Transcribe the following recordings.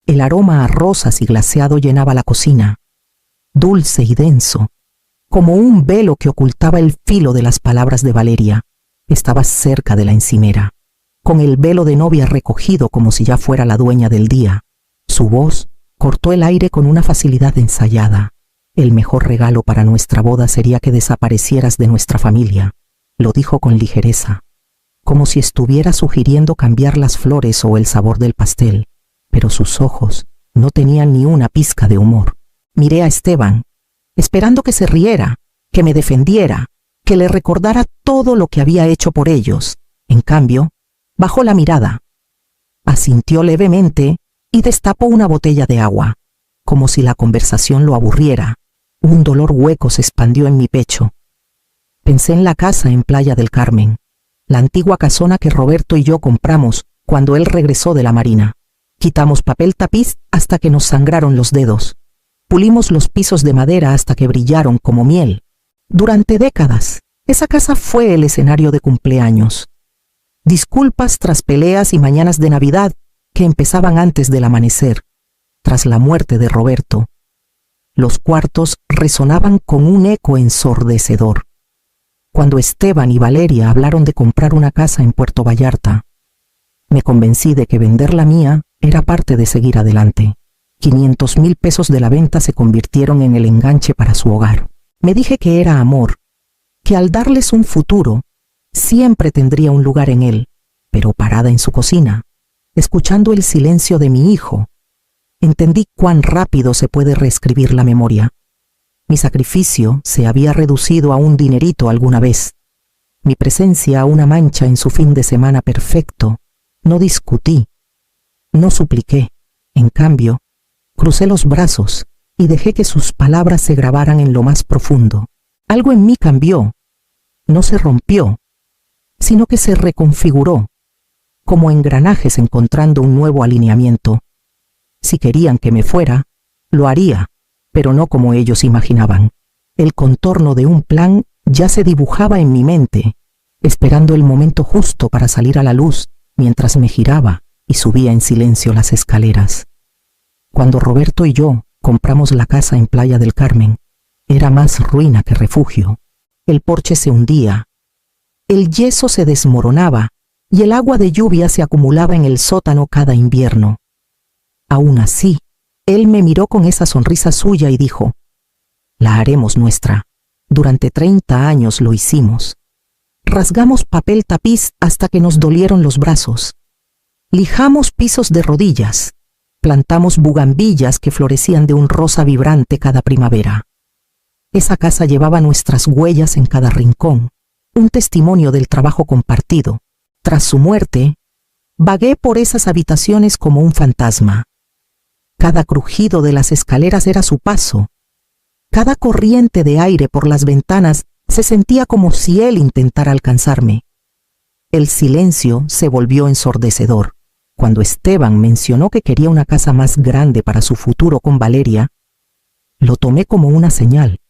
El aroma a rosas y glaseado llenaba la cocina, dulce y denso, como un velo que ocultaba el filo de las palabras de Valeria. Estaba cerca de la encimera, con el velo de novia recogido como si ya fuera la dueña del día. Su voz cortó el aire con una facilidad ensayada. El mejor regalo para nuestra boda sería que desaparecieras de nuestra familia, lo dijo con ligereza, como si estuviera sugiriendo cambiar las flores o el sabor del pastel, pero sus ojos no tenían ni una pizca de humor. Miré a Esteban, esperando que se riera, que me defendiera, que le recordara todo lo que había hecho por ellos. En cambio, bajó la mirada, asintió levemente y destapó una botella de agua, como si la conversación lo aburriera. Un dolor hueco se expandió en mi pecho. Pensé en la casa en Playa del Carmen, la antigua casona que Roberto y yo compramos cuando él regresó de la marina. Quitamos papel tapiz hasta que nos sangraron los dedos. Pulimos los pisos de madera hasta que brillaron como miel. Durante décadas, esa casa fue el escenario de cumpleaños. Disculpas tras peleas y mañanas de Navidad que empezaban antes del amanecer. Tras la muerte de Roberto, los cuartos resonaban con un eco ensordecedor. Cuando Esteban y Valeria hablaron de comprar una casa en Puerto Vallarta, me convencí de que vender la mía era parte de seguir adelante. 500,000 pesos de la venta se convirtieron en el enganche para su hogar. Me dije que era amor, que al darles un futuro, siempre tendría un lugar en él, pero parada en su cocina, escuchando el silencio de mi hijo, entendí cuán rápido se puede reescribir la memoria. Mi sacrificio se había reducido a un dinerito alguna vez, mi presencia a una mancha en su fin de semana perfecto. No discutí, no supliqué, en cambio, crucé los brazos y dejé que sus palabras se grabaran en lo más profundo. Algo en mí cambió, no se rompió, sino que se reconfiguró, como engranajes encontrando un nuevo alineamiento. Si querían que me fuera, lo haría, pero no como ellos imaginaban. El contorno de un plan ya se dibujaba en mi mente, esperando el momento justo para salir a la luz mientras me giraba y subía en silencio las escaleras. Cuando Roberto y yo compramos la casa en Playa del Carmen, era más ruina que refugio. El porche se hundía, el yeso se desmoronaba y el agua de lluvia se acumulaba en el sótano cada invierno. Aún así, él me miró con esa sonrisa suya y dijo: «La haremos nuestra. Durante 30 años lo hicimos. Rasgamos papel tapiz hasta que nos dolieron los brazos. Lijamos pisos de rodillas. Plantamos bugambillas que florecían de un rosa vibrante cada primavera. Esa casa llevaba nuestras huellas en cada rincón, un testimonio del trabajo compartido. Tras su muerte, vagué por esas habitaciones como un fantasma. Cada crujido de las escaleras era su paso. Cada corriente de aire por las ventanas se sentía como si él intentara alcanzarme. El silencio se volvió ensordecedor. Cuando Esteban mencionó que quería una casa más grande para su futuro con Valeria, lo tomé como una señal.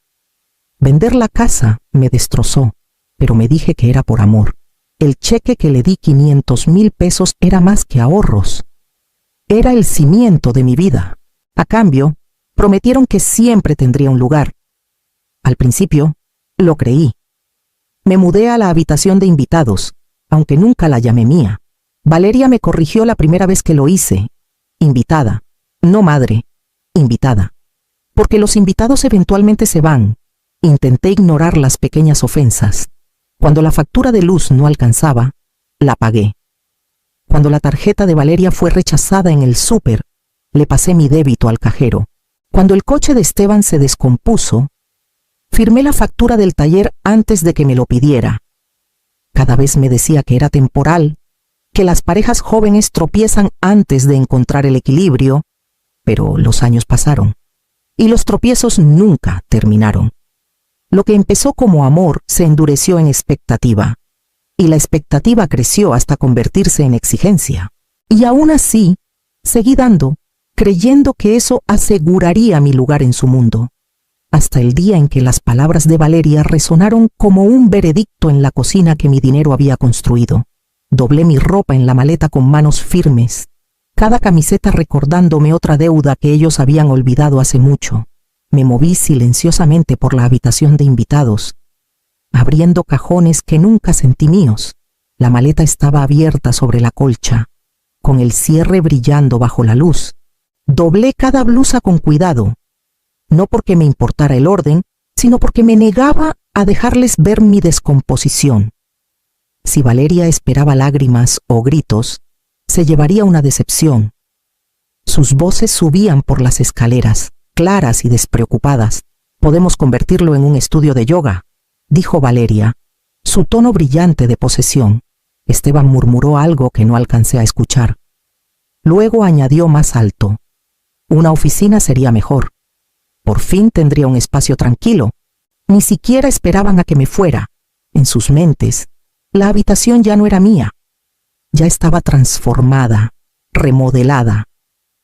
Vender la casa me destrozó, pero me dije que era por amor. El cheque que le di, 500,000 pesos, era más que ahorros. Era el cimiento de mi vida. A cambio, prometieron que siempre tendría un lugar. Al principio, lo creí. Me mudé a la habitación de invitados, aunque nunca la llamé mía. Valeria me corrigió la primera vez que lo hice. Invitada, no madre, invitada. Porque los invitados eventualmente se van. Intenté ignorar las pequeñas ofensas. Cuando la factura de luz no alcanzaba, la pagué. Cuando la tarjeta de Valeria fue rechazada en el súper, le pasé mi débito al cajero. Cuando el coche de Esteban se descompuso, firmé la factura del taller antes de que me lo pidiera. Cada vez me decía que era temporal, que las parejas jóvenes tropiezan antes de encontrar el equilibrio, pero los años pasaron, y los tropiezos nunca terminaron. Lo que empezó como amor se endureció en expectativa, y la expectativa creció hasta convertirse en exigencia. Y aún así, seguí dando, creyendo que eso aseguraría mi lugar en su mundo, hasta el día en que las palabras de Valeria resonaron como un veredicto en la cocina que mi dinero había construido. Doblé mi ropa en la maleta con manos firmes, cada camiseta recordándome otra deuda que ellos habían olvidado hace mucho. Me moví silenciosamente por la habitación de invitados, abriendo cajones que nunca sentí míos. La maleta estaba abierta sobre la colcha, con el cierre brillando bajo la luz. Doblé cada blusa con cuidado, no porque me importara el orden, sino porque me negaba a dejarles ver mi descomposición. Si Valeria esperaba lágrimas o gritos, se llevaría una decepción. Sus voces subían por las escaleras, claras y despreocupadas. «Podemos convertirlo en un estudio de yoga», dijo Valeria, su tono brillante de posesión. Esteban murmuró algo que no alcancé a escuchar. Luego añadió más alto: «Una oficina sería mejor. Por fin tendría un espacio tranquilo». Ni siquiera esperaban a que me fuera. En sus mentes, la habitación ya no era mía. Ya estaba transformada, remodelada,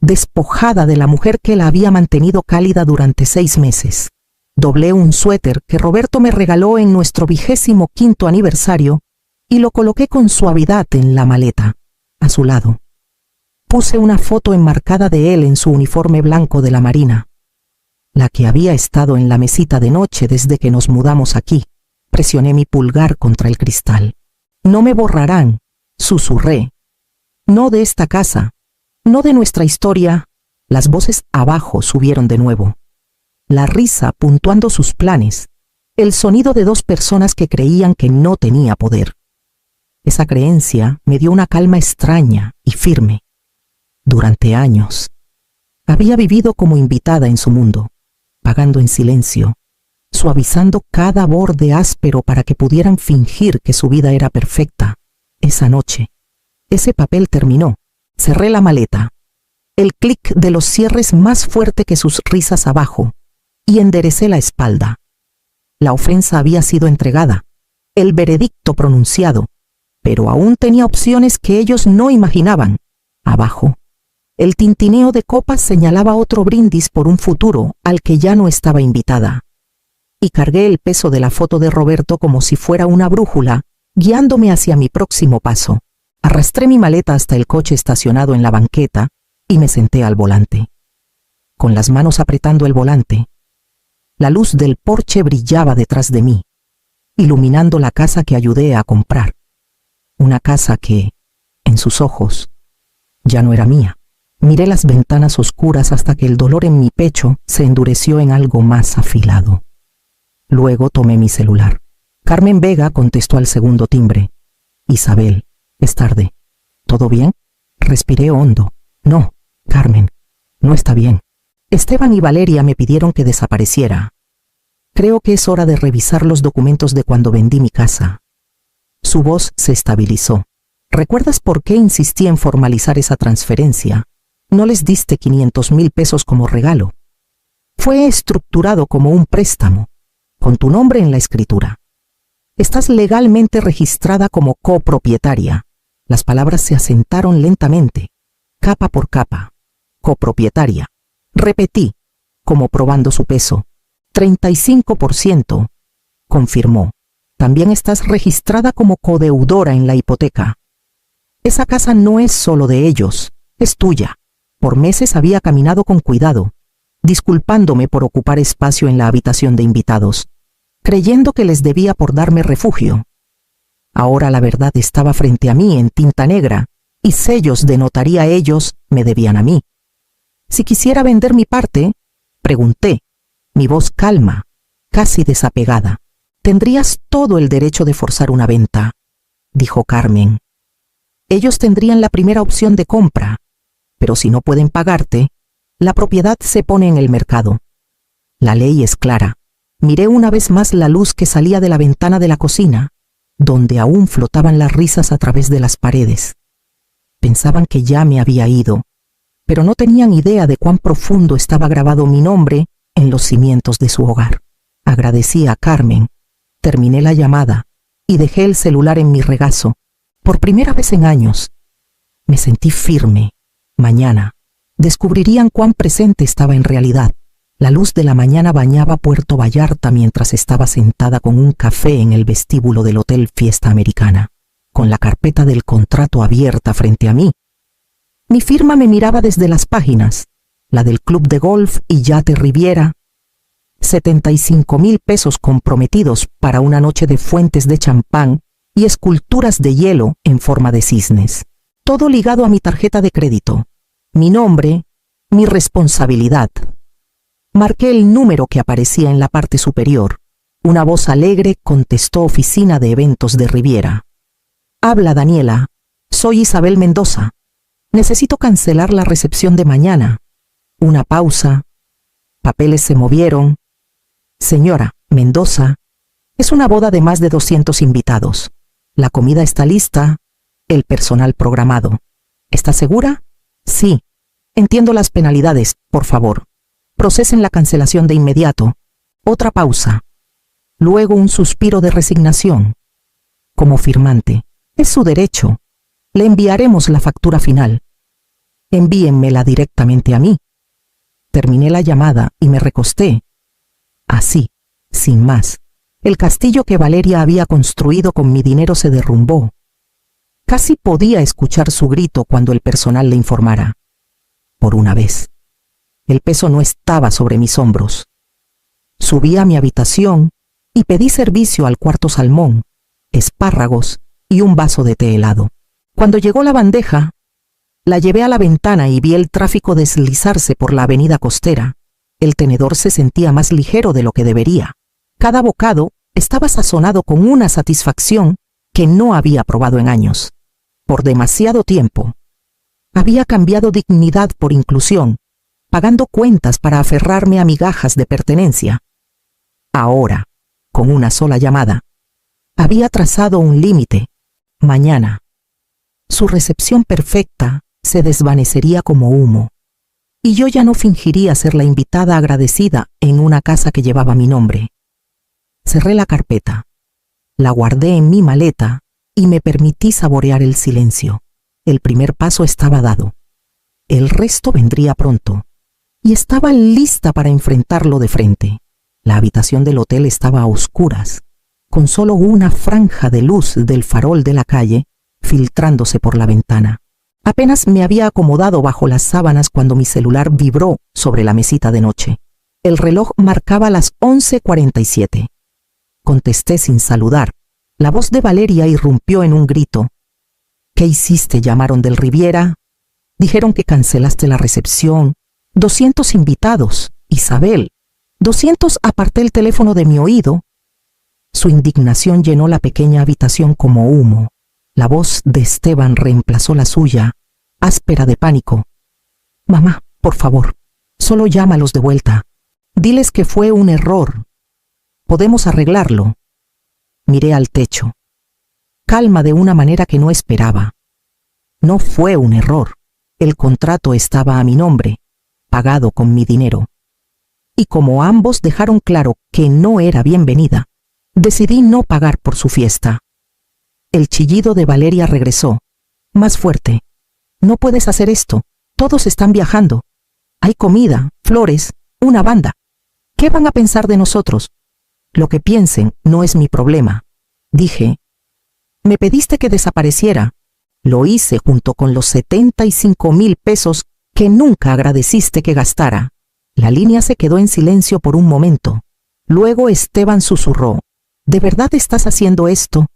despojada de la mujer que la había mantenido cálida durante 6 meses. Doblé un suéter que Roberto me regaló en nuestro 25º aniversario y lo coloqué con suavidad en la maleta, a su lado. Puse una foto enmarcada de él en su uniforme blanco de la Marina, la que había estado en la mesita de noche desde que nos mudamos aquí. Presioné mi pulgar contra el cristal. «No me borrarán», susurré. «No de esta casa, no de nuestra historia». Las voces abajo subieron de nuevo. La risa puntuando sus planes. El sonido de 2 personas que creían que no tenía poder. Esa creencia me dio una calma extraña y firme. Durante años, había vivido como invitada en su mundo, pagando en silencio, suavizando cada borde áspero para que pudieran fingir que su vida era perfecta. Esa noche, ese papel terminó. Cerré la maleta, el clic de los cierres más fuerte que sus risas abajo, y enderecé la espalda. La ofensa había sido entregada, el veredicto pronunciado, pero aún tenía opciones que ellos no imaginaban. Abajo, el tintineo de copas señalaba otro brindis por un futuro al que ya no estaba invitada. Y cargué el peso de la foto de Roberto como si fuera una brújula, guiándome hacia mi próximo paso. Arrastré mi maleta hasta el coche estacionado en la banqueta y me senté al volante. Con las manos apretando el volante, la luz del porche brillaba detrás de mí, iluminando la casa que ayudé a comprar. Una casa que, en sus ojos, ya no era mía. Miré las ventanas oscuras hasta que el dolor en mi pecho se endureció en algo más afilado. Luego tomé mi celular. Carmen Vega contestó al segundo timbre. «Isabel, es tarde. ¿Todo bien?» Respiré hondo. «No, Carmen, no está bien. Esteban y Valeria me pidieron que desapareciera. Creo que es hora de revisar los documentos de cuando vendí mi casa». Su voz se estabilizó. «¿Recuerdas por qué insistí en formalizar esa transferencia? No les diste 500,000 pesos como regalo. Fue estructurado como un préstamo, con tu nombre en la escritura. Estás legalmente registrada como copropietaria». Las palabras se asentaron lentamente, capa por capa. «Copropietaria». Repetí, como probando su peso. 35%, confirmó. «También estás registrada como codeudora en la hipoteca. Esa casa no es solo de ellos, es tuya». Por meses había caminado con cuidado, disculpándome por ocupar espacio en la habitación de invitados, creyendo que les debía por darme refugio. Ahora la verdad estaba frente a mí en tinta negra, y sellos de notaría ellos me debían a mí. «Si quisiera vender mi parte», pregunté, mi voz calma, casi desapegada. «Tendrías todo el derecho de forzar una venta», dijo Carmen. «Ellos tendrían la primera opción de compra, pero si no pueden pagarte, la propiedad se pone en el mercado. La ley es clara». Miré una vez más la luz que salía de la ventana de la cocina, donde aún flotaban las risas a través de las paredes. Pensaban que ya me había ido, pero no tenían idea de cuán profundo estaba grabado mi nombre en los cimientos de su hogar. Agradecí a Carmen, terminé la llamada y dejé el celular en mi regazo. Por primera vez en años, me sentí firme. Mañana descubrirían cuán presente estaba en realidad. La luz de la mañana bañaba Puerto Vallarta mientras estaba sentada con un café en el vestíbulo del Hotel Fiesta Americana, con la carpeta del contrato abierta frente a mí. Mi firma me miraba desde las páginas, la del Club de Golf y Yate Riviera. 75,000 pesos comprometidos para una noche de fuentes de champán y esculturas de hielo en forma de cisnes. Todo ligado a mi tarjeta de crédito, mi nombre, mi responsabilidad. Marqué el número que aparecía en la parte superior. Una voz alegre contestó: Oficina de Eventos de Riviera. Habla Daniela, soy Isabel Mendoza. Necesito cancelar la recepción de mañana. Una pausa. Papeles se movieron. Señora Mendoza, es una boda de más de 200 invitados. La comida está lista, el personal programado. ¿Está segura? Sí. Entiendo las penalidades, por favor. Procesen la cancelación de inmediato. Otra pausa. Luego un suspiro de resignación. Como firmante, es su derecho. Le enviaremos la factura final. Envíenmela directamente a mí. Terminé la llamada y me recosté. Así, sin más. El castillo que Valeria había construido con mi dinero se derrumbó. Casi podía escuchar su grito cuando el personal le informara. Por una vez, el peso no estaba sobre mis hombros. Subí a mi habitación y pedí servicio al cuarto salmón, espárragos y un vaso de té helado. Cuando llegó la bandeja, la llevé a la ventana y vi el tráfico deslizarse por la avenida costera. El tenedor se sentía más ligero de lo que debería. Cada bocado estaba sazonado con una satisfacción que no había probado en años. Por demasiado tiempo. Había cambiado dignidad por inclusión, pagando cuentas para aferrarme a migajas de pertenencia. Ahora, con una sola llamada, había trazado un límite. Mañana, su recepción perfecta se desvanecería como humo, y yo ya no fingiría ser la invitada agradecida en una casa que llevaba mi nombre. Cerré la carpeta, la guardé en mi maleta y me permití saborear el silencio. El primer paso estaba dado. El resto vendría pronto, y estaba lista para enfrentarlo de frente. La habitación del hotel estaba a oscuras, con solo una franja de luz del farol de la calle filtrándose por la ventana. Apenas me había acomodado bajo las sábanas cuando mi celular vibró sobre la mesita de noche. El reloj marcaba las 11:47. Contesté sin saludar. La voz de Valeria irrumpió en un grito. ¿Qué hiciste? Llamaron del Riviera. Dijeron que cancelaste la recepción. 200 invitados. Isabel. 200. Aparté el teléfono de mi oído. Su indignación llenó la pequeña habitación como humo. La voz de Esteban reemplazó la suya, áspera de pánico. Mamá, por favor, solo llámalos de vuelta. Diles que fue un error. Podemos arreglarlo. Miré al techo. Calma de una manera que no esperaba. No fue un error. El contrato estaba a mi nombre, pagado con mi dinero. Y como ambos dejaron claro que no era bienvenida, decidí no pagar por su fiesta. El chillido de Valeria regresó, más fuerte. No puedes hacer esto. Todos están viajando. Hay comida, flores, una banda. ¿Qué van a pensar de nosotros? Lo que piensen no es mi problema. Dije. Me pediste que desapareciera. Lo hice junto con los 75,000 pesos que nunca agradeciste que gastara. La línea se quedó en silencio por un momento. Luego Esteban susurró. ¿De verdad estás haciendo esto?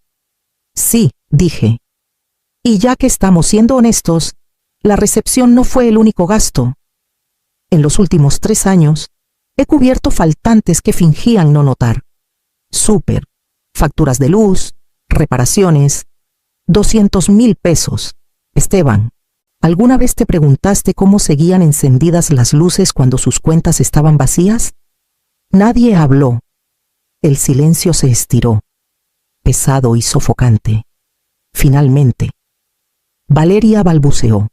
Sí, dije. Y ya que estamos siendo honestos, la recepción no fue el único gasto. En los últimos 3 años, he cubierto faltantes que fingían no notar. Súper, facturas de luz, reparaciones, 200,000 pesos. Esteban, ¿alguna vez te preguntaste cómo seguían encendidas las luces cuando sus cuentas estaban vacías? Nadie habló. El silencio se estiró, pesado y sofocante. Finalmente, Valeria balbuceó.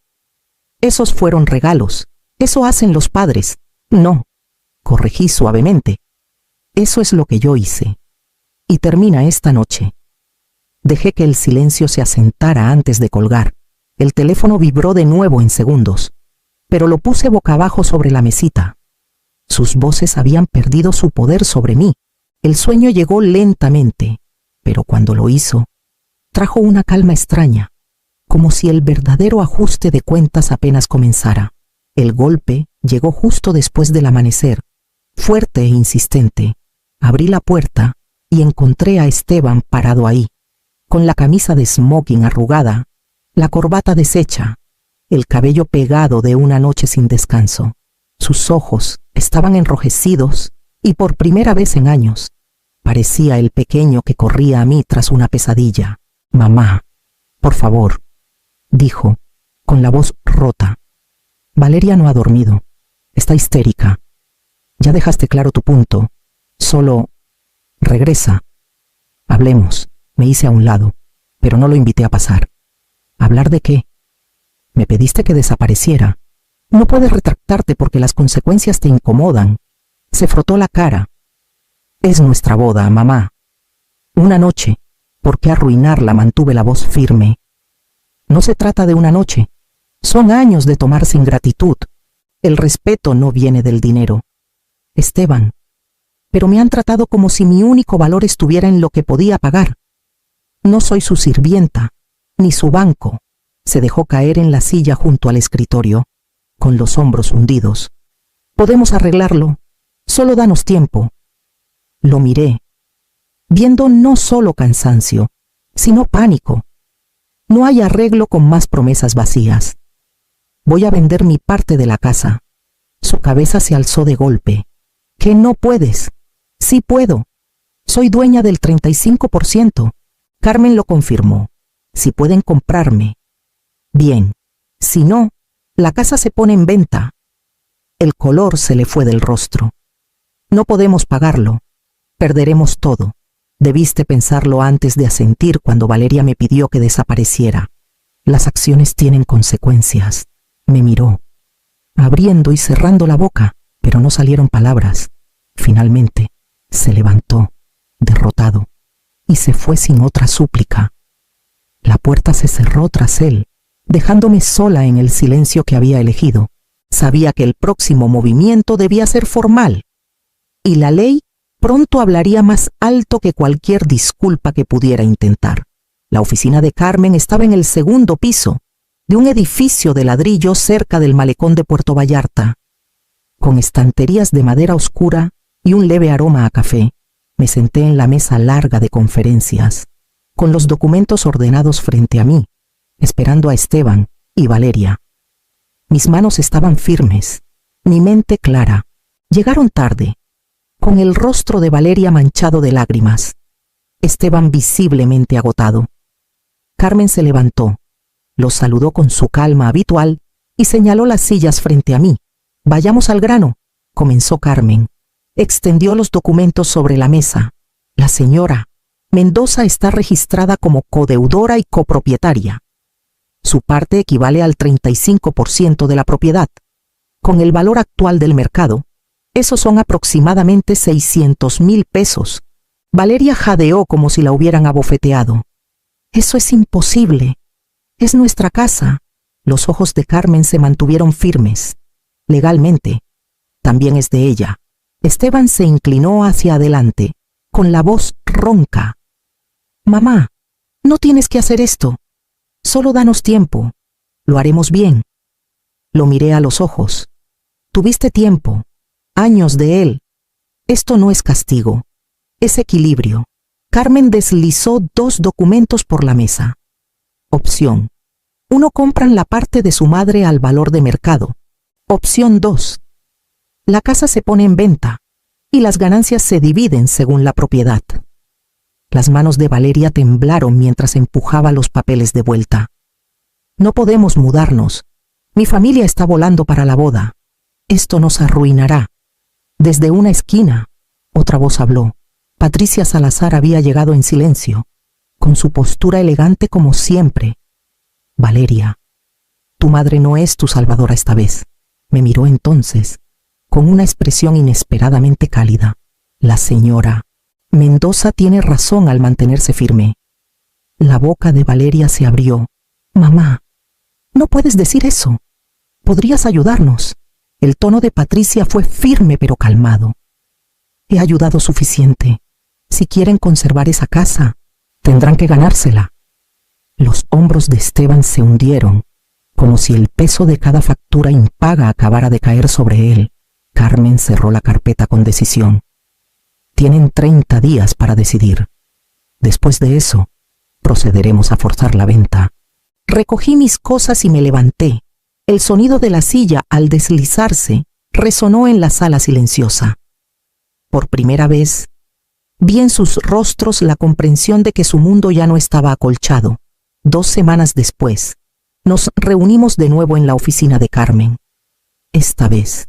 Esos fueron regalos. Eso hacen los padres. No, corregí suavemente. Eso es lo que yo hice. Y termina esta noche. Dejé que el silencio se asentara antes de colgar. El teléfono vibró de nuevo en segundos, pero lo puse boca abajo sobre la mesita. Sus voces habían perdido su poder sobre mí. El sueño llegó lentamente, pero cuando lo hizo, trajo una calma extraña, como si el verdadero ajuste de cuentas apenas comenzara. El golpe llegó justo después del amanecer, fuerte e insistente. Abrí la puerta y encontré a Esteban parado ahí, con la camisa de smoking arrugada, la corbata deshecha, el cabello pegado de una noche sin descanso. Sus ojos estaban enrojecidos y por primera vez en años parecía el pequeño que corría a mí tras una pesadilla. «Mamá, por favor», dijo, con la voz rota. «Valeria no ha dormido. Está histérica. Ya dejaste claro tu punto. Solo regresa. Hablemos». Me hice a un lado, pero no lo invité a pasar. ¿Hablar de qué? Me pediste que desapareciera. No puedes retractarte porque las consecuencias te incomodan. Se frotó la cara. Es nuestra boda, mamá. Una noche. ¿Por qué arruinarla? Mantuve la voz firme. No se trata de una noche. Son años de tomar sin gratitud. El respeto no viene del dinero. Esteban, pero me han tratado como si mi único valor estuviera en lo que podía pagar. No soy su sirvienta, ni su banco. Se dejó caer en la silla junto al escritorio, con los hombros hundidos. Podemos arreglarlo. Solo danos tiempo. Lo miré, viendo no solo cansancio, sino pánico. No hay arreglo con más promesas vacías. Voy a vender mi parte de la casa. Su cabeza se alzó de golpe. ¿Que no puedes? Sí puedo. Soy dueña del 35%. Carmen lo confirmó. Si pueden comprarme. Bien. Si no, la casa se pone en venta. El color se le fue del rostro. No podemos pagarlo. Perderemos todo. Debiste pensarlo antes de asentir cuando Valeria me pidió que desapareciera. Las acciones tienen consecuencias. Me miró, abriendo y cerrando la boca, pero no salieron palabras. Finalmente, se levantó, derrotado, y se fue sin otra súplica. La puerta se cerró tras él, dejándome sola en el silencio que había elegido. Sabía que el próximo movimiento debía ser formal, y la ley pronto hablaría más alto que cualquier disculpa que pudiera intentar. La oficina de Carmen estaba en el segundo piso de un edificio de ladrillo cerca del malecón de Puerto Vallarta. Con estanterías de madera oscura y un leve aroma a café, me senté en la mesa larga de conferencias, con los documentos ordenados frente a mí, esperando a Esteban y Valeria. Mis manos estaban firmes, mi mente clara. Llegaron tarde, con el rostro de Valeria manchado de lágrimas, Esteban visiblemente agotado. Carmen se levantó, los saludó con su calma habitual y señaló las sillas frente a mí. «Vayamos al grano», comenzó Carmen. Extendió los documentos sobre la mesa. La señora Mendoza está registrada como codeudora y copropietaria. Su parte equivale al 35% de la propiedad. Con el valor actual del mercado, esos son aproximadamente 600,000 pesos. Valeria jadeó como si la hubieran abofeteado. «Eso es imposible. Es nuestra casa». Los ojos de Carmen se mantuvieron firmes. «Legalmente, también es de ella». Esteban se inclinó hacia adelante, con la voz ronca. «Mamá, no tienes que hacer esto. Solo danos tiempo. Lo haremos bien». Lo miré a los ojos. «Tuviste tiempo. Años de él. Esto no es castigo. Es equilibrio». Carmen deslizó 2 documentos por la mesa. Opción 1. Compran la parte de su madre al valor de mercado. Opción 2. La casa se pone en venta y las ganancias se dividen según la propiedad. Las manos de Valeria temblaron mientras empujaba los papeles de vuelta. «No podemos mudarnos. Mi familia está volando para la boda. Esto nos arruinará». Desde una esquina, otra voz habló. Patricia Salazar había llegado en silencio, con su postura elegante como siempre. «Valeria, tu madre no es tu salvadora esta vez». Me miró entonces, con una expresión inesperadamente cálida. «La señora Mendoza tiene razón al mantenerse firme». La boca de Valeria se abrió. «Mamá, no puedes decir eso. Podrías ayudarnos». El tono de Patricia fue firme pero calmado. «He ayudado suficiente. Si quieren conservar esa casa, tendrán que ganársela». Los hombros de Esteban se hundieron, como si el peso de cada factura impaga acabara de caer sobre él. Carmen cerró la carpeta con decisión. Tienen 30 días para decidir. Después de eso, procederemos a forzar la venta. Recogí mis cosas y me levanté. El sonido de la silla, al deslizarse, resonó en la sala silenciosa. Por primera vez, vi en sus rostros la comprensión de que su mundo ya no estaba acolchado. 2 semanas después, nos reunimos de nuevo en la oficina de Carmen. Esta vez,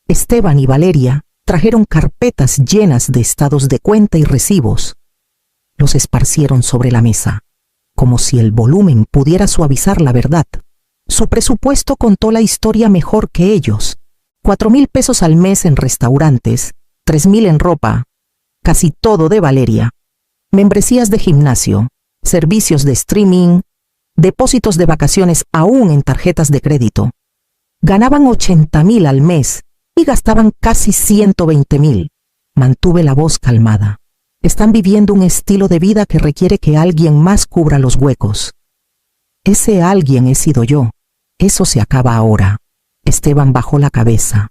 Esteban y Valeria trajeron carpetas llenas de estados de cuenta y recibos. Los esparcieron sobre la mesa, como si el volumen pudiera suavizar la verdad. Su presupuesto contó la historia mejor que ellos. 4,000 pesos al mes en restaurantes, 3,000 en ropa, casi todo de Valeria. Membresías de gimnasio, servicios de streaming, depósitos de vacaciones aún en tarjetas de crédito. Ganaban 80,000 al mes y gastaban casi 120,000. Mantuve la voz calmada. Están viviendo un estilo de vida que requiere que alguien más cubra los huecos. Ese alguien he sido yo. Eso se acaba ahora. Esteban bajó la cabeza.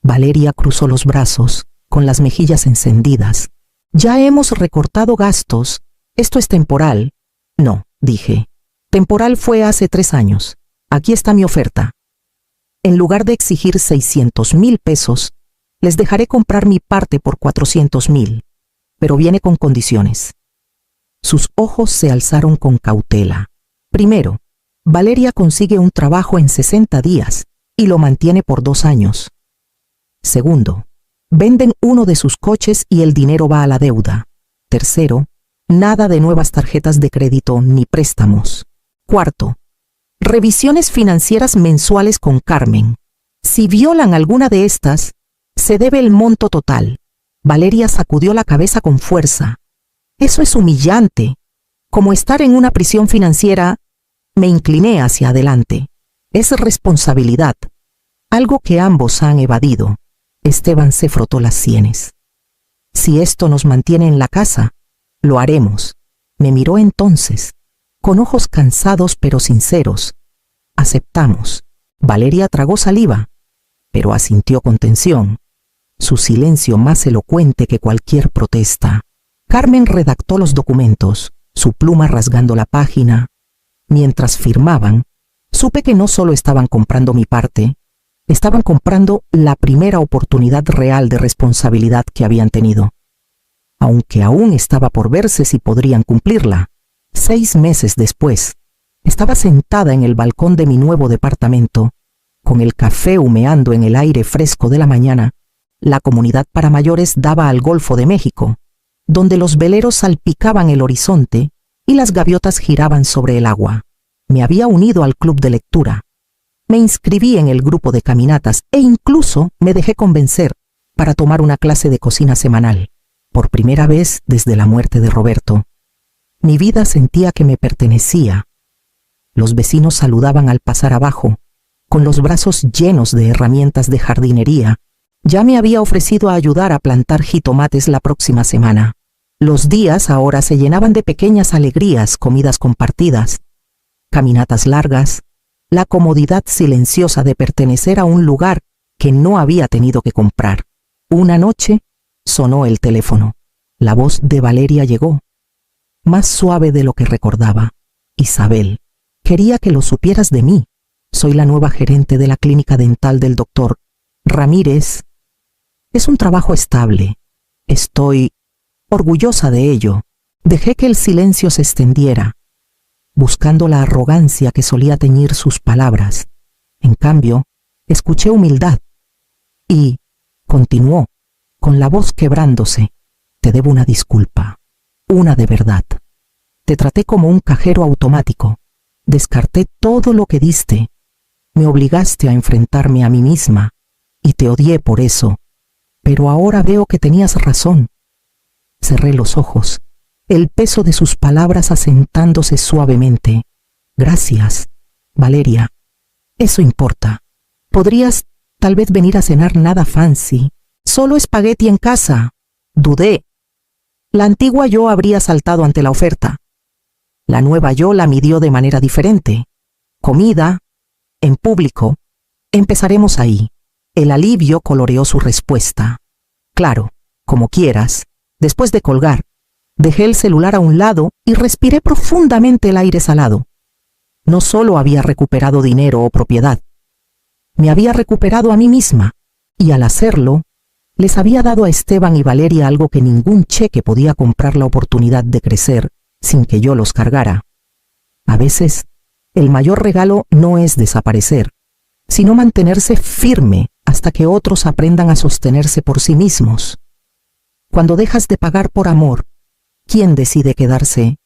Valeria cruzó los brazos, con las mejillas encendidas. Ya hemos recortado gastos. Esto es temporal. No, dije. Temporal fue hace 3 años. Aquí está mi oferta. En lugar de exigir 600,000 pesos, les dejaré comprar mi parte por 400,000. Pero viene con condiciones. Sus ojos se alzaron con cautela. Primero, Valeria consigue un trabajo en 60 días y lo mantiene por 2 años. Segundo, venden uno de sus coches y el dinero va a la deuda. Tercero, nada de nuevas tarjetas de crédito ni préstamos. Cuarto, revisiones financieras mensuales con Carmen. Si violan alguna de estas, se debe el monto total. Valeria sacudió la cabeza con fuerza. Eso es humillante. Como estar en una prisión financiera. Me incliné hacia adelante. Es responsabilidad. Algo que ambos han evadido. Esteban se frotó las sienes. Si esto nos mantiene en la casa, lo haremos. Me miró entonces, con ojos cansados pero sinceros. Aceptamos. Valeria tragó saliva, pero asintió con tensión. Su silencio más elocuente que cualquier protesta. Carmen redactó los documentos, su pluma rasgando la página. Mientras firmaban, supe que no solo estaban comprando mi parte, estaban comprando la primera oportunidad real de responsabilidad que habían tenido. Aunque aún estaba por verse si podrían cumplirla. 6 meses después, estaba sentada en el balcón de mi nuevo departamento, con el café humeando en el aire fresco de la mañana. La comunidad para mayores daba al Golfo de México, donde los veleros salpicaban el horizonte y las gaviotas giraban sobre el agua. Me había unido al club de lectura. Me inscribí en el grupo de caminatas e incluso me dejé convencer para tomar una clase de cocina semanal. Por primera vez desde la muerte de Roberto, mi vida sentía que me pertenecía. Los vecinos saludaban al pasar abajo, con los brazos llenos de herramientas de jardinería. Ya me había ofrecido a ayudar a plantar jitomates la próxima semana. Los días ahora se llenaban de pequeñas alegrías, comidas compartidas, caminatas largas, la comodidad silenciosa de pertenecer a un lugar que no había tenido que comprar. Una noche sonó el teléfono. La voz de Valeria llegó, más suave de lo que recordaba. Isabel, quería que lo supieras de mí. Soy la nueva gerente de la clínica dental del doctor Ramírez. Es un trabajo estable. Estoy orgullosa de ello. Dejé que el silencio se extendiera, buscando la arrogancia que solía teñir sus palabras. En cambio, escuché humildad. Y continuó, con la voz quebrándose. Te debo una disculpa. Una de verdad. Te traté como un cajero automático. Descarté todo lo que diste. Me obligaste a enfrentarme a mí misma. Y te odié por eso. Pero ahora veo que tenías razón. Cerré los ojos, el peso de sus palabras asentándose suavemente. Gracias, Valeria. Eso importa. Podrías tal vez venir a cenar nada fancy. Solo espagueti en casa. Dudé. La antigua yo habría saltado ante la oferta. La nueva yo la midió de manera diferente. Comida, en público. Empezaremos ahí. El alivio coloreó su respuesta. Claro, como quieras. Después de colgar, dejé el celular a un lado y respiré profundamente el aire salado. No solo había recuperado dinero o propiedad, me había recuperado a mí misma, y al hacerlo, les había dado a Esteban y Valeria algo que ningún cheque podía comprar: la oportunidad de crecer sin que yo los cargara. A veces, el mayor regalo no es desaparecer, sino mantenerse firme hasta que otros aprendan a sostenerse por sí mismos. Cuando dejas de pagar por amor, ¿quién decide quedarse